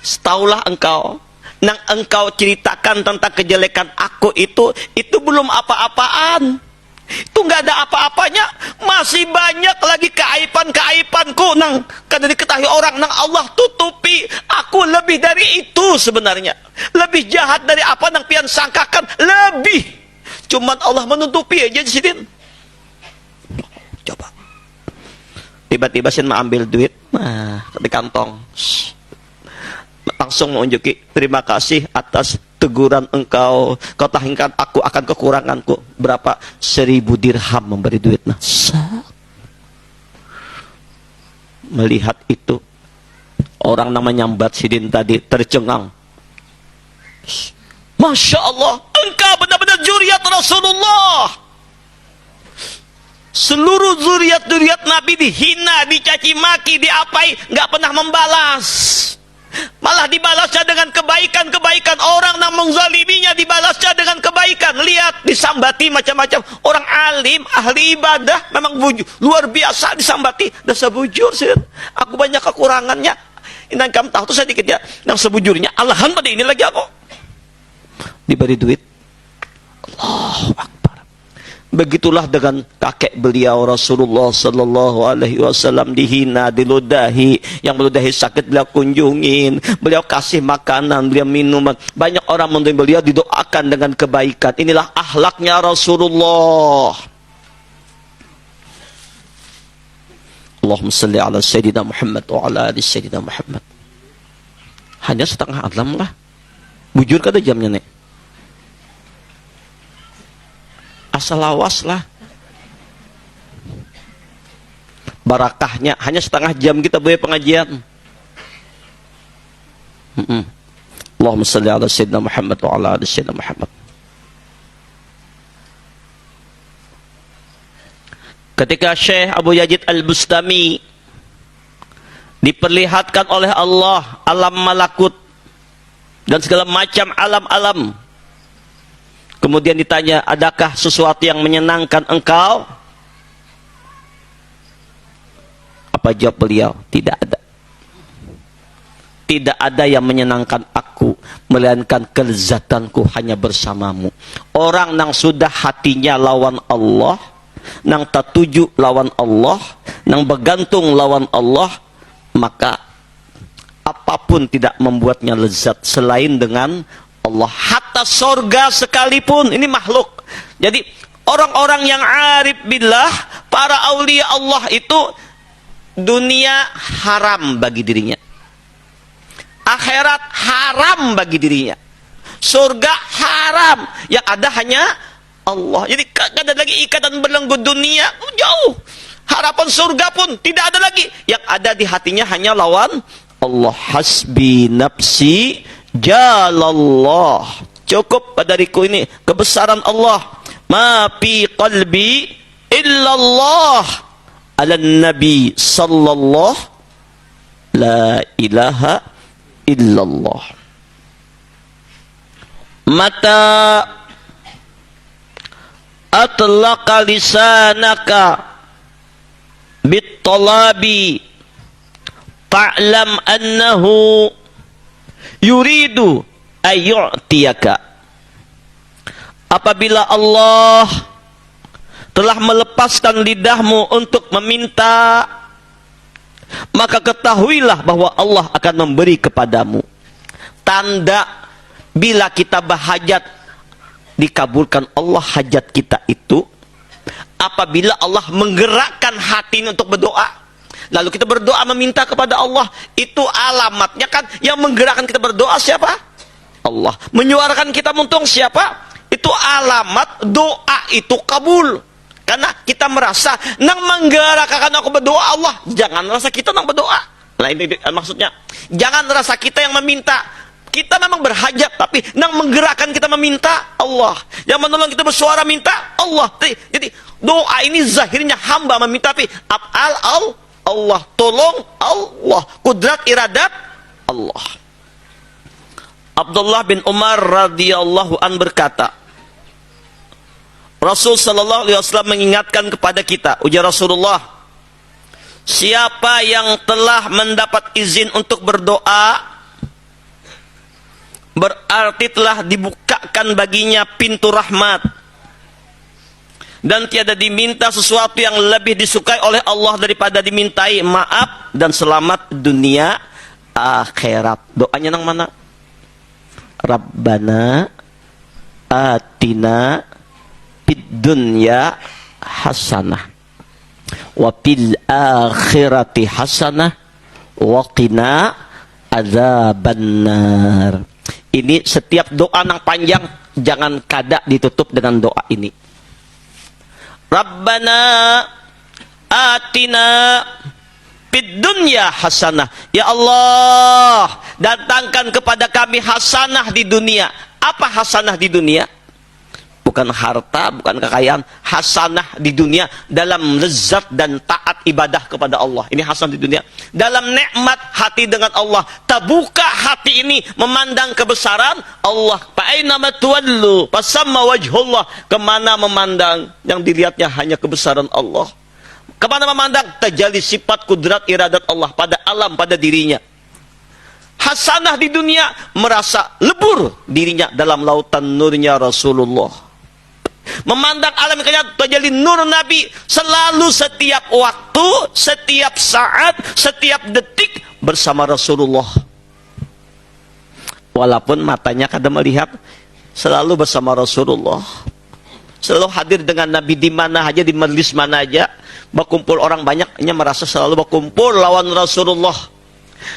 Setaulah engkau, nang engkau ceritakan tentang kejelekan aku itu belum apa-apaan. Itu nggak ada apa-apanya, masih banyak lagi keaiban-keaibanku nang kada diketahui orang, nang Allah tutupi. Aku lebih dari itu sebenarnya, lebih jahat dari apa nang pian sangkakan, lebih. Cuman Allah menutupi aja di sini. Coba. Tiba-tiba sin mengambil duit, di kantong. Langsung menunjuki, terima kasih atas teguran engkau, kau tahingkan aku akan kekuranganku. Berapa? 1000 dirham memberi duit. Nah, melihat itu, orang namanya nyambat sidin tadi tercengang. Masya Allah, engkau benar-benar zuriat Rasulullah. Seluruh zuriat Nabi dihina, dicaci maki, diapai, nggak pernah membalas. Malah dibalasnya dengan kebaikan-kebaikan. Orang yang menzaliminya dibalasnya dengan kebaikan. Lihat, disambati macam-macam. Orang alim, ahli ibadah, memang luar biasa disambati. Dan sebujur sih, aku banyak kekurangannya. Ini kamu tahu tuh sedikit ya. Yang sebujurnya, Allahan pada ini lagi aku diberi duit. Allahu Akbar. Begitulah dengan kakek beliau Rasulullah Sallallahu Alaihi Wasallam, dihina, diludahi, yang meludahi sakit beliau kunjungin, beliau kasih makanan, beliau minuman. Banyak orang mendoakan beliau, didoakan dengan kebaikan. Inilah akhlaknya Rasulullah. Allahumma salli ala Sayyidina Muhammad wa ala ali Sayyidina Muhammad. Hanya setengah alam lah. Bujur kada jamnya nih. Asal lawas lah. Barakahnya hanya setengah jam kita boleh pengajian. Allahumma salli ala Sayyidina Muhammad wa ala ali Sayyidina Muhammad. Ketika Syekh Abu Yazid Al-Bustami diperlihatkan oleh Allah alam malakut dan segala macam alam-alam, kemudian ditanya, adakah sesuatu yang menyenangkan engkau? Apa jawab beliau? Tidak ada. Tidak ada yang menyenangkan aku, melainkan kelezatanku hanya bersamamu. Orang yang sudah hatinya lawan Allah, nang tatuju lawan Allah, nang bergantung lawan Allah, maka apapun tidak membuatnya lezat selain dengan Allah. Hatta sorga sekalipun, ini makhluk. Jadi orang-orang yang arif billah, para aulia Allah itu dunia haram bagi dirinya, akhirat haram bagi dirinya, surga haram, yang ada hanya Allah. Jadi tidak ada lagi ikatan belenggu dunia, jauh. Harapan surga pun tidak ada lagi. Yang ada di hatinya hanya lawan Allah. Hasbi nafsi jalallah. Cukup dariku ini kebesaran Allah. Ma fi qalbi illallah. Ala nabi sallallahu la ilaha illallah. Mata atlaqa lisanaka bittalabi fa'lam annahu yuridu ayyu'tiyaka. Apabila Allah telah melepaskan lidahmu untuk meminta, maka ketahuilah bahwa Allah akan memberi kepadamu. Tanda bila kita berhajat dikabulkan Allah hajat kita itu apabila Allah menggerakkan hati ini untuk berdoa. Lalu kita berdoa meminta kepada Allah, itu alamatnya kan yang menggerakkan kita berdoa siapa? Allah. Menyuarakan kita muntung siapa? Itu alamat doa itu kabul. Karena kita merasa nang menggerakkan aku berdoa Allah, jangan rasa kita nang berdoa. Nah ini maksudnya, jangan rasa kita yang meminta. Kita memang berhajat, tapi yang menggerakkan kita meminta Allah. Yang menolong kita bersuara minta Allah. Jadi doa ini zahirnya hamba meminta, tapi af'al Allah, tolong Allah, kudrat iradat Allah. Abdullah bin Umar radhiyallahu an berkata, Rasul sallallahu alaihi wasallam mengingatkan kepada kita, ujar Rasulullah, siapa yang telah mendapat izin untuk berdoa, berarti telah dibukakan baginya pintu rahmat dan tiada diminta sesuatu yang lebih disukai oleh Allah daripada dimintai maaf dan selamat dunia akhirat. Doanya nang mana? Rabbana atina fid dunya hasanah wa fil akhirati hasanah wa qina adzabannar. Ini setiap doa yang panjang jangan kada ditutup dengan doa ini. Rabbana atina fid dunya hasanah. Ya Allah, datangkan kepada kami hasanah di dunia. Apa hasanah di dunia? Bukan harta, bukan kekayaan. Hasanah di dunia dalam lezat dan taat ibadah kepada Allah. Ini hasanah di dunia. Dalam nikmat hati dengan Allah. Terbuka hati ini memandang kebesaran Allah. Fa'ainama tuwallu fasamma wajhullah. Kemana memandang, yang dilihatnya hanya kebesaran Allah. Kemana memandang, terjadi sifat kudrat iradat Allah pada alam, pada dirinya. Hasanah di dunia, merasa lebur dirinya dalam lautan nurnya Rasulullah. Memandang alam yang terjadi nur Nabi selalu, setiap waktu, setiap saat, setiap detik bersama Rasulullah. Walaupun matanya kadang melihat, selalu bersama Rasulullah. Selalu hadir dengan Nabi di mana aja, di majelis mana aja. Berkumpul orang banyaknya, merasa selalu berkumpul lawan Rasulullah.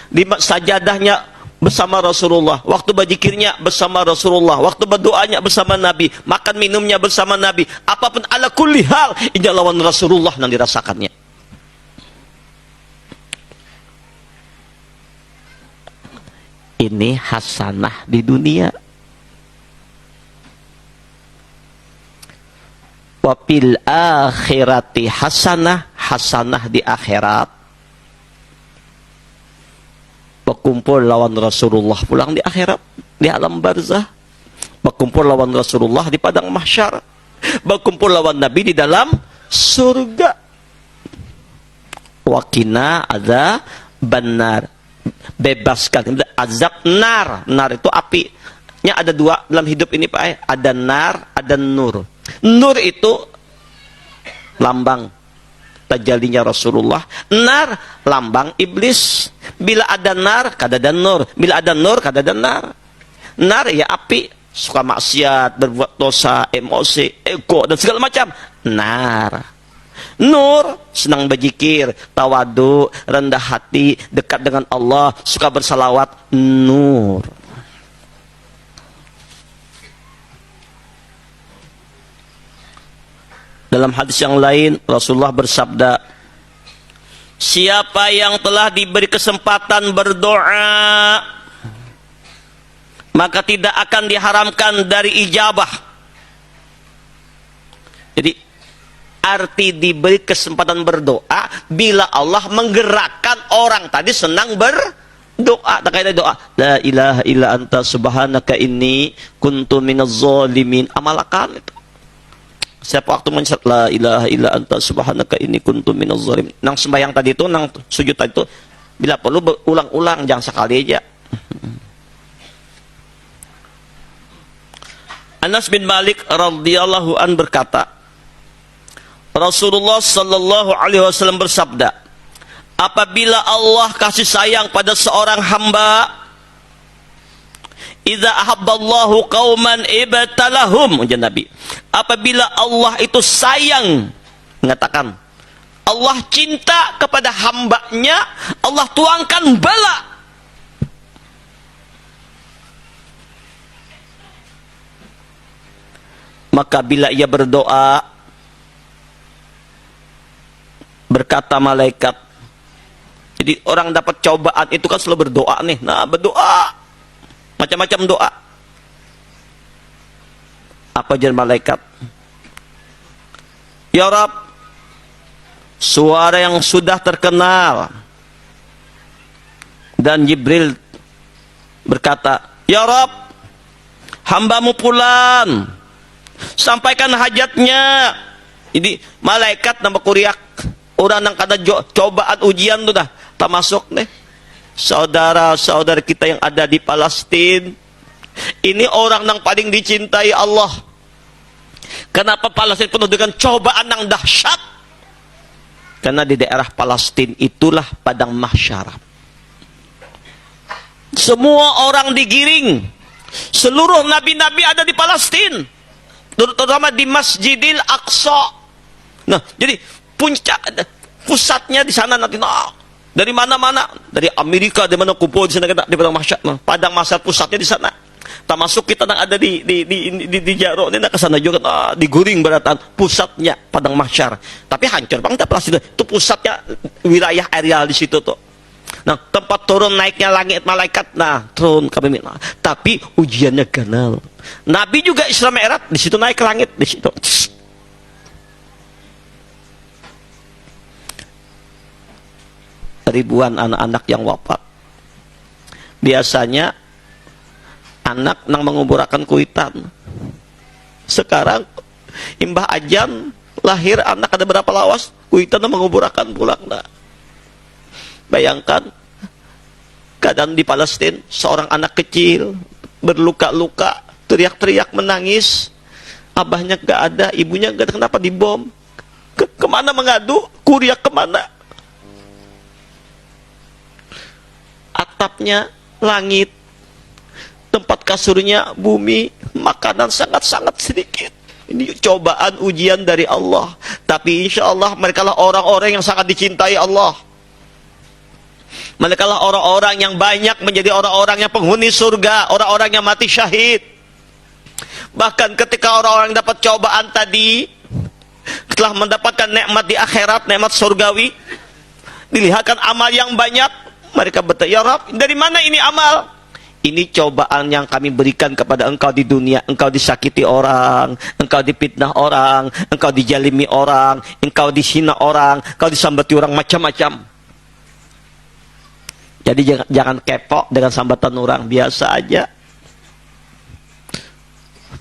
Di sajadahnya bersama Rasulullah, waktu berzikirnya bersama Rasulullah, waktu berdoanya bersama Nabi, makan minumnya bersama Nabi, apapun ala kulli hal ini lawan Rasulullah yang dirasakannya. Ini hasanah di dunia. Wa fil akhirati hasanah, hasanah di akhirat. Berkumpul lawan Rasulullah pulang di akhirat, di alam barzah. Berkumpul lawan Rasulullah di padang mahsyar. Berkumpul lawan Nabi di dalam surga. Waqina adzabannar. Bebaskan azab nar. Nar itu apinya ada dua dalam hidup ini Pak. Ada nar, ada nur. Nur itu lambang tajallinya Rasulullah. Nar, lambang iblis. Bila ada nar, kadada nur. Bila ada nur, kadada nar. Nar ya api, suka maksiat, berbuat dosa, emosi, ego, dan segala macam. Nar. Nur, senang berzikir, tawadu, rendah hati, dekat dengan Allah, suka bersalawat. Nur. Dalam hadis yang lain, Rasulullah bersabda, siapa yang telah diberi kesempatan berdoa, maka tidak akan diharamkan dari ijabah. Jadi, arti diberi kesempatan berdoa, bila Allah menggerakkan orang tadi senang berdoa. Tak kaidah doa, la ilaha illa anta subhanaka inni kuntu minaz zalimin. Amalkan itu. Siapa waktu mencat la ilaha illa anta subhanaka inni kuntu minaz zalimin. Nang sembahyang tadi itu, nang sujud tadi itu, bila perlu berulang-ulang, jangan sekali aja. Anas bin Malik radhiyallahu an berkata, Rasulullah sallallahu alaihi wasallam bersabda, apabila Allah kasih sayang pada seorang hamba, idza ahabballahu qauman ibtalahum, ujar Nabi. Apabila Allah itu sayang, mengatakan Allah cinta kepada hambanya, Allah tuangkan bala. Maka bila ia berdoa, berkata malaikat, jadi orang dapat cobaan itu kan selalu berdoa nih. Nah, berdoa macam-macam doa. Apa jadi malaikat? Ya Rabb, suara yang sudah terkenal. Dan Jibril berkata, Ya Rabb, hambamu pulan, sampaikan hajatnya. Jadi malaikat nama kuriak, orang yang kada cobaan ujian tu dah tak masuk nih. Saudara-saudara kita yang ada di Palestina, ini orang yang paling dicintai Allah. Kenapa Palestina penuh dengan cobaan yang dahsyat? Karena di daerah Palestina itulah padang mahsyar. Semua orang digiring. Seluruh nabi-nabi ada di Palestina, terutama di Masjidil Aqsa. Nah, jadi puncak pusatnya di sana nanti. Nah, dari mana-mana, dari Amerika, dari mana kumpul di sana, di padang mahsyar. Nah, padang mahsyar pusatnya di sana. Termasuk kita yang ada di Jaro ini ke sana juga, diguring beratan pusatnya padang mahsyar. Tapi hancur banget Palestina. Itu pusatnya wilayah areal di situ tuh. Nah, tempat turun naiknya langit malaikat, nah turun kami. Nah, tapi ujiannya ganal. Nabi juga Isra Mi'raj di situ, naik ke langit di situ. Ribuan anak-anak yang wafat. Biasanya anak nang menguburakan kuitan. Sekarang imbah ajan lahir anak ada berapa lawas, kuitan nang menguburakan pulang. Nah, bayangkan keadaan di Palestina, seorang anak kecil berluka-luka, teriak-teriak menangis, abahnya gak ada, ibunya gak ada, kenapa dibom? Kemana mengadu? Kuriak kemana? Atapnya langit, tempat kasurnya bumi, makanan sangat-sangat sedikit. Ini cobaan ujian dari Allah. Tapi insya Allah mereka lah orang-orang yang sangat dicintai Allah. Mereka lah orang-orang yang banyak menjadi orang-orang yang penghuni surga, orang-orang yang mati syahid. Bahkan ketika orang-orang dapat cobaan tadi, telah mendapatkan nikmat di akhirat, nikmat surgawi, dilihatkan amal yang banyak, mereka bertanya, Ya Rabb, dari mana ini amal? Ini cobaan yang kami berikan kepada engkau di dunia. Engkau disakiti orang, engkau dipitnah orang, engkau dijalimi orang, engkau dihina orang, engkau disambati orang macam-macam. Jadi jangan kepo dengan sambatan orang, biasa aja.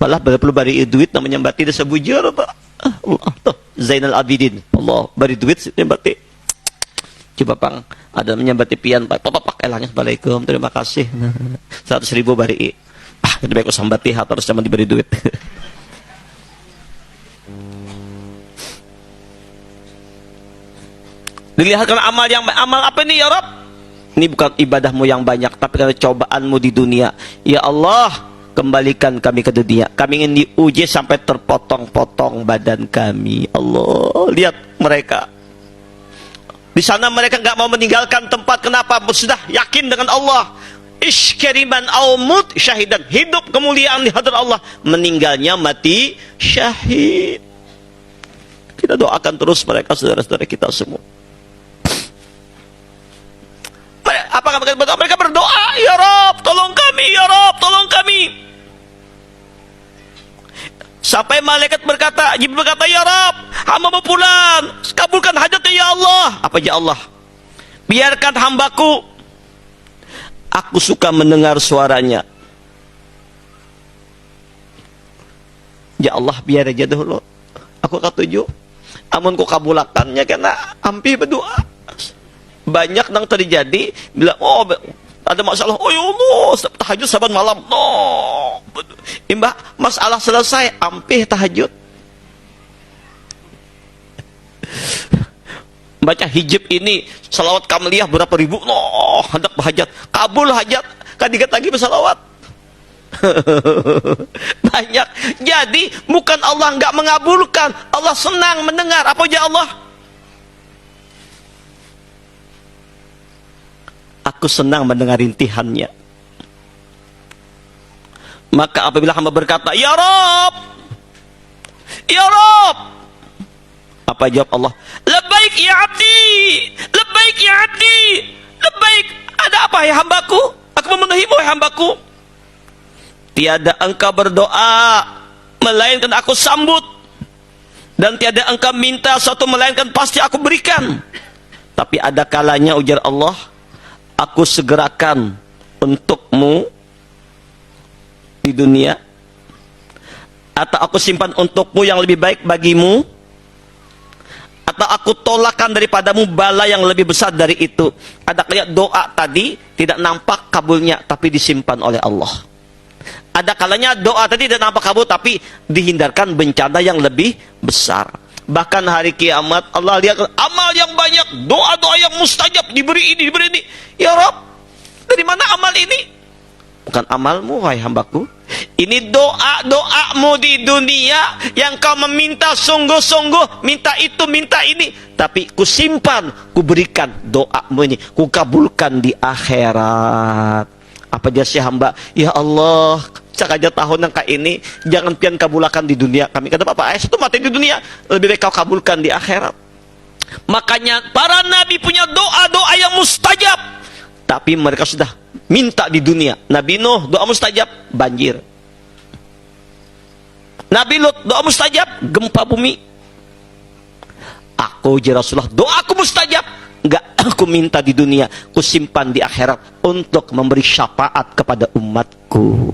Malah perlu beri duit namanya mbati desa bujur apa? Allah tuh Zainal Abidin. Allah beri duit mbati. Coba pang ada menyambati pian pak elangnya Assalamualaikum terima kasih 100.000 bari lebih baik sambati terus cuma diberi duit. Dilihatkan amal apa ini ya Rabb? Ini bukan ibadahmu yang banyak, tapi karena cobaanmu di dunia. Ya Allah, kembalikan kami ke dunia. Kami ingin diuji sampai terpotong-potong badan kami. Allah, lihat mereka. Di sana mereka nggak mau meninggalkan tempat. Kenapa? Sudah yakin dengan Allah. Iskeriman aumut syahidan. Hidup kemuliaan di hadirat Allah. Meninggalnya mati syahid. Kita doakan terus mereka, saudara-saudara kita semua. Apakah mereka berdoa? Mereka berdoa, ya Rabb, tolong kami, ya Rabb, tolong kami. Sampai malaikat berkata, Jibril berkata, ya Rabb, hamba mau pulang, kabulkan hajatnya ya Allah. Apa ya Allah? Biarkan hambaku, aku suka mendengar suaranya. Ya Allah, biar aja dulu. Aku katuju, amun ku kabulakannya karena ampi berdoa. Banyak yang terjadi bila ada masalah, oh ya Allah, tahajud saban malam, no, imbah masalah selesai, ampih tahajud. Baca hijab ini, salawat kamliyah berapa ribu, no, hendak berhajat, kabul hajat, kadigat lagi bersalawat. Banyak. Jadi bukan Allah nggak mengabulkan, Allah senang mendengar. Apa aja Allah? Aku senang mendengar rintihannya. Maka apabila hamba berkata, ya Rabb, ya Rabb, apa jawab Allah? Labbaik ya abdi, labbaik ya abdi, labbaik. Ada apa ya hambaku? Aku memenuhimu ya hambaku. Tiada engkau berdoa melainkan aku sambut, dan tiada engkau minta suatu melainkan pasti aku berikan. Tapi ada kalanya, ujar Allah, aku segerakan untukmu di dunia, atau aku simpan untukmu yang lebih baik bagimu, atau aku tolakkan daripadamu bala yang lebih besar dari itu. Ada kayak doa tadi tidak nampak kabulnya, tapi disimpan oleh Allah. Ada kalanya doa tadi tidak nampak kabul, tapi dihindarkan bencana yang lebih besar. Bahkan hari kiamat Allah lihat amal yang banyak, doa-doa yang mustajab, diberi ini, diberi ini. Ya Rabb, dari mana amal ini? Bukan amalmu, wahai hambaku. Ini doa-doamu di dunia yang kau meminta sungguh-sungguh, minta itu, minta ini. Tapi ku simpan, ku berikan doamu ini, ku kabulkan di akhirat. Apa dia si hamba? Ya Allah, cak aja tahun yang kayak ini, jangan pian kabulkan di dunia. Kami kata apa? Ayah itu mati di dunia, lebih baik kau kabulkan di akhirat. Makanya para nabi punya doa-doa yang mustajab, tapi mereka sudah minta di dunia. Nabi Nuh doa mustajab, banjir. Nabi Lut doa mustajab, gempa bumi. Aku ya Rasulullah, doaku mustajab, enggak aku minta di dunia, ku simpan di akhirat untuk memberi syafaat kepada umatku.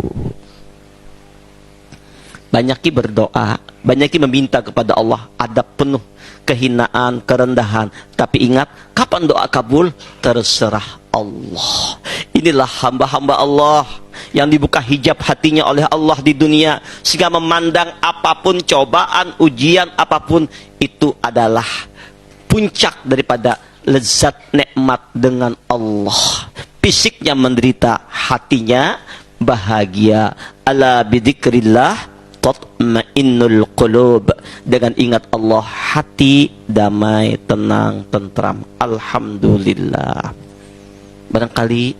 Banyak berdoa, banyak meminta kepada Allah, ada penuh kehinaan, kerendahan. Tapi ingat, kapan doa kabul? Terserah Allah. Inilah hamba-hamba Allah yang dibuka hijab hatinya oleh Allah di dunia, sehingga memandang apapun cobaan, ujian apapun, itu adalah puncak daripada lezat nikmat dengan Allah. Fisiknya menderita, hatinya bahagia. Ala bidzikrillah tatma'innul qulub. Dengan ingat Allah, hati damai, tenang, tentram. Alhamdulillah. Barangkali